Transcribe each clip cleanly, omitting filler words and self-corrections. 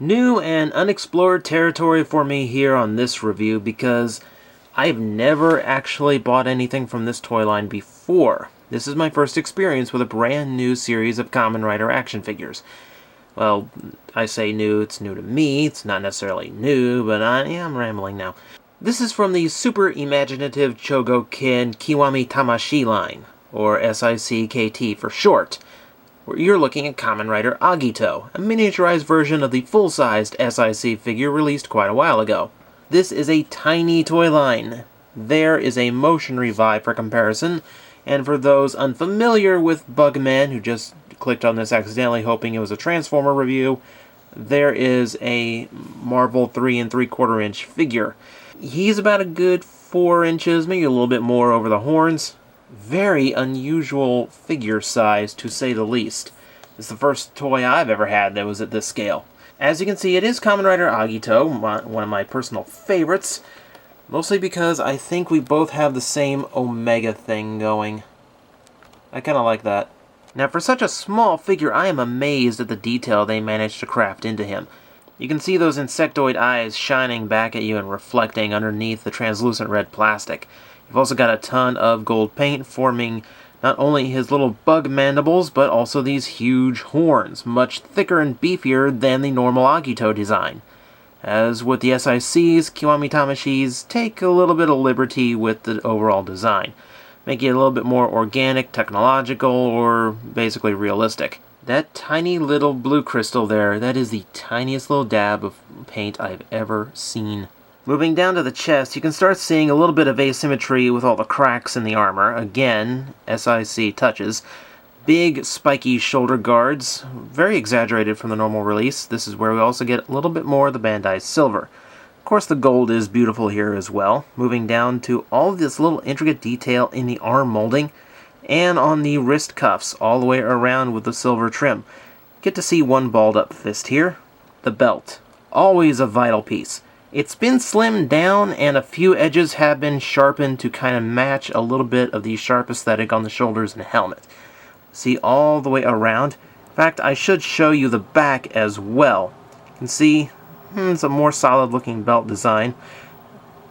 New and unexplored territory for me here on this review because I've never actually bought anything from this toy line before. This is my first experience with a brand new series of Kamen Rider action figures. Well, I say new, it's new to me, it's not necessarily new, but I'm rambling now. This is from the Super Imaginative Chogokin Kiwami Tamashii line, or SIC KT for short, where you're looking at Kamen Rider Agito, a miniaturized version of the full-sized SIC figure released quite a while ago. This is a tiny toy line. There is a motion revive for comparison, and for those unfamiliar with Bugman who just clicked on this accidentally hoping it was a Transformer review, there is a Marvel 3 3/4 inch figure. He's about a good 4 inches, maybe a little bit more over the horns. Very unusual figure size, to say the least. It's the first toy I've ever had that was at this scale. As you can see, it is Kamen Rider Agito, one of my personal favorites. Mostly because I think we both have the same Omega thing going. I kind of like that. Now, for such a small figure, I am amazed at the detail they managed to craft into him. You can see those insectoid eyes shining back at you and reflecting underneath the translucent red plastic. You've also got a ton of gold paint forming not only his little bug mandibles, but also these huge horns, much thicker and beefier than the normal Agito design. As with the SICs, Kiwami Tamashiis take a little bit of liberty with the overall design, making it a little bit more organic, technological, or basically realistic. That tiny little blue crystal there, that is the tiniest little dab of paint I've ever seen. Moving down to the chest, you can start seeing a little bit of asymmetry with all the cracks in the armor. Again, SIC touches. Big, spiky shoulder guards, very exaggerated from the normal release. This is where we also get a little bit more of the Bandai silver. Of course, the gold is beautiful here as well. Moving down to all of this little intricate detail in the arm molding and on the wrist cuffs all the way around with the silver trim. Get to see one balled up fist here. The belt, always a vital piece. It's been slimmed down and a few edges have been sharpened to kind of match a little bit of the sharp aesthetic on the shoulders and helmet. See all the way around. In fact, I should show you the back as well. You can see it's a more solid looking belt design.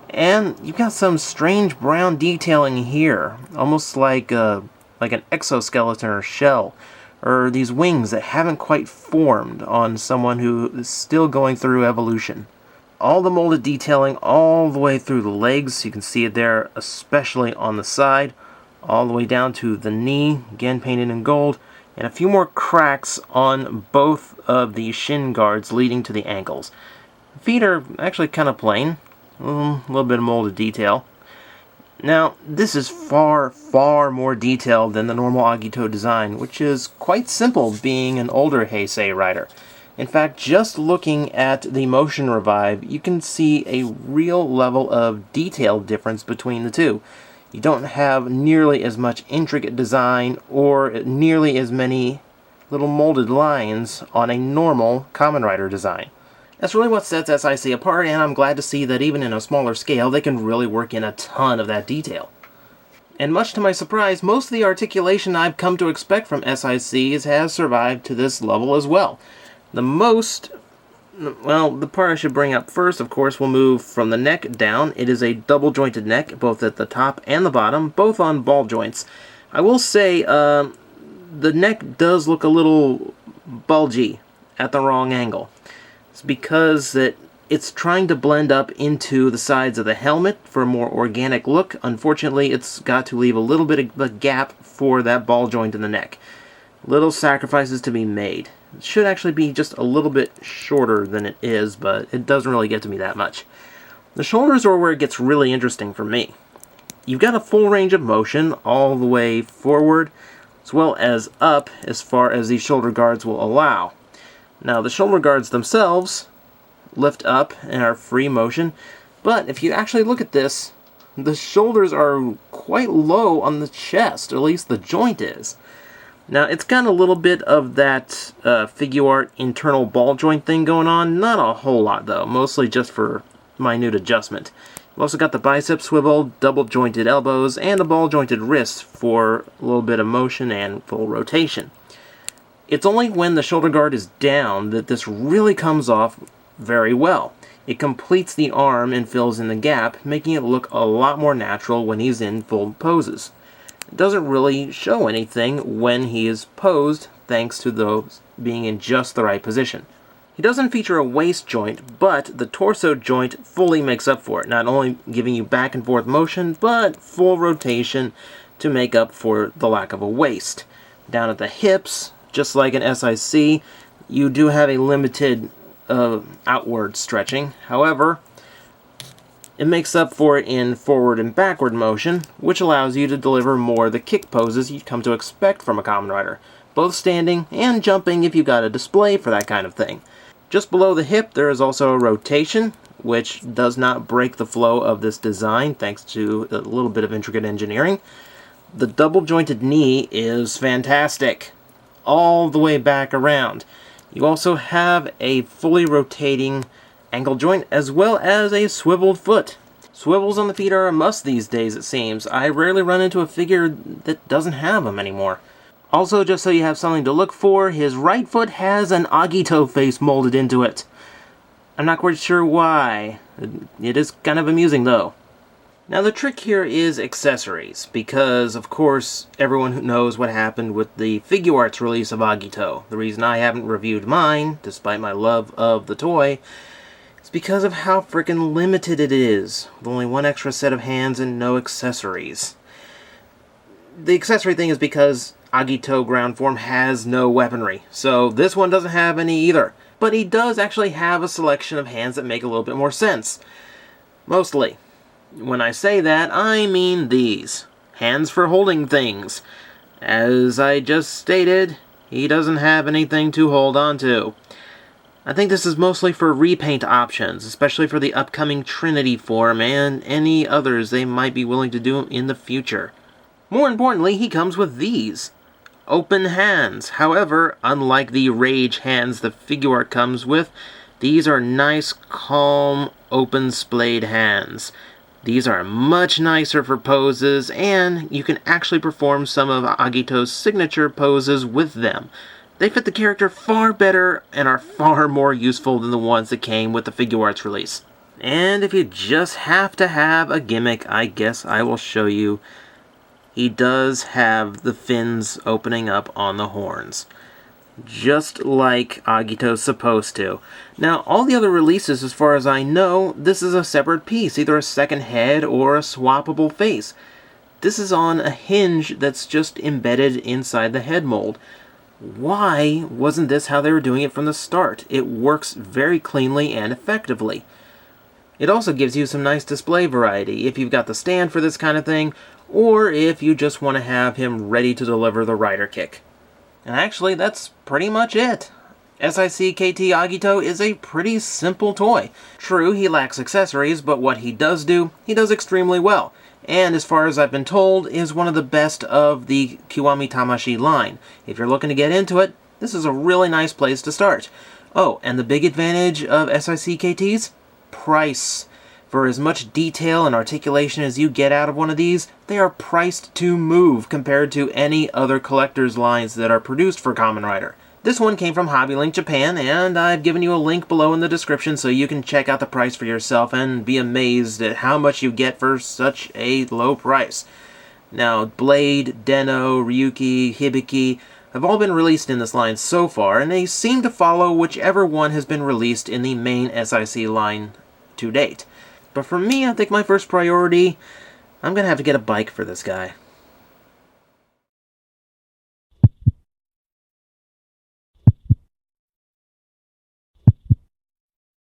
And you've got some strange brown detailing here, almost like an exoskeleton or shell, or these wings that haven't quite formed on someone who is still going through evolution. All the molded detailing all the way through the legs, you can see it there, especially on the side, all the way down to the knee, again painted in gold, and a few more cracks on both of the shin guards leading to the ankles. Feet are actually kind of plain, a little bit of molded detail. Now, this is far, far more detailed than the normal Agito design, which is quite simple being an older Heisei rider. In fact, just looking at the motion revive, you can see a real level of detail difference between the two. You don't have nearly as much intricate design or nearly as many little molded lines on a normal Kamen Rider design. That's really what sets SIC apart, and I'm glad to see that even in a smaller scale, they can really work in a ton of that detail. And much to my surprise, most of the articulation I've come to expect from SICs has survived to this level as well. The part I should bring up first, of course, will move from the neck down. It is a double-jointed neck, both at the top and the bottom, both on ball joints. I will say, the neck does look a little bulgy at the wrong angle. It's because it's trying to blend up into the sides of the helmet for a more organic look. Unfortunately, it's got to leave a little bit of a gap for that ball joint in the neck. Little sacrifices to be made. It should actually be just a little bit shorter than it is, but it doesn't really get to me that much. The shoulders are where it gets really interesting for me. You've got a full range of motion all the way forward, as well as up as far as the shoulder guards will allow. Now, the shoulder guards themselves lift up and are free motion, but if you actually look at this, the shoulders are quite low on the chest, or at least the joint is. Now, it's got a little bit of that figure art internal ball joint thing going on. Not a whole lot, though. Mostly just for minute adjustment. You've also got the bicep swivel, double jointed elbows, and the ball jointed wrists for a little bit of motion and full rotation. It's only when the shoulder guard is down that this really comes off very well. It completes the arm and fills in the gap, making it look a lot more natural when he's in full poses. It doesn't really show anything when he is posed, thanks to those being in just the right position. He doesn't feature a waist joint, but the torso joint fully makes up for it, not only giving you back and forth motion, but full rotation to make up for the lack of a waist. Down at the hips, just like an SIC, you do have a limited outward stretching. However, it makes up for it in forward and backward motion, which allows you to deliver more of the kick poses you'd come to expect from a Kamen Rider, both standing and jumping if you've got a display for that kind of thing. Just below the hip there is also a rotation, which does not break the flow of this design thanks to a little bit of intricate engineering. The double jointed knee is fantastic, all the way back around. You also have a fully rotating ankle joint as well as a swiveled foot. Swivels on the feet are a must these days, it seems. I rarely run into a figure that doesn't have them anymore. Also, just so you have something to look for, his right foot has an Agito face molded into it. I'm not quite sure why. It is kind of amusing though. Now the trick here is accessories, because of course everyone knows what happened with the Figuarts release of Agito. The reason I haven't reviewed mine, despite my love of the toy, is because of how frickin' limited it is, with only one extra set of hands and no accessories. The accessory thing is because Agito ground form has no weaponry, so this one doesn't have any either. But he does actually have a selection of hands that make a little bit more sense. Mostly. When I say that, I mean these. Hands for holding things. As I just stated, he doesn't have anything to hold on to. I think this is mostly for repaint options, especially for the upcoming Trinity form and any others they might be willing to do in the future. More importantly, he comes with these. Open hands. However, unlike the Rage hands the Figuart comes with, these are nice, calm, open splayed hands. These are much nicer for poses, and you can actually perform some of Agito's signature poses with them. They fit the character far better and are far more useful than the ones that came with the Figuarts release. And if you just have to have a gimmick, I guess I will show you. He does have the fins opening up on the horns, just like Agito's supposed to. Now, all the other releases, as far as I know, this is a separate piece, either a second head or a swappable face. This is on a hinge that's just embedded inside the head mold. Why wasn't this how they were doing it from the start? It works very cleanly and effectively. It also gives you some nice display variety if you've got the stand for this kind of thing, or if you just want to have him ready to deliver the rider kick. And actually, that's pretty much it. SIC KT Agito is a pretty simple toy. True, he lacks accessories, but what he does do, he does extremely well. And as far as I've been told, is one of the best of the Kiwami Tamashii line. If you're looking to get into it, this is a really nice place to start. Oh, and the big advantage of SIC KTs? Price. For as much detail and articulation as you get out of one of these, they are priced to move compared to any other collector's lines that are produced for Kamen Rider. This one came from HobbyLink Japan, and I've given you a link below in the description so you can check out the price for yourself and be amazed at how much you get for such a low price. Now, Blade, Den-O, Ryuki, Hibiki have all been released in this line so far, and they seem to follow whichever one has been released in the main SIC line to date. But for me, I think my first priority, I'm going to have to get a bike for this guy.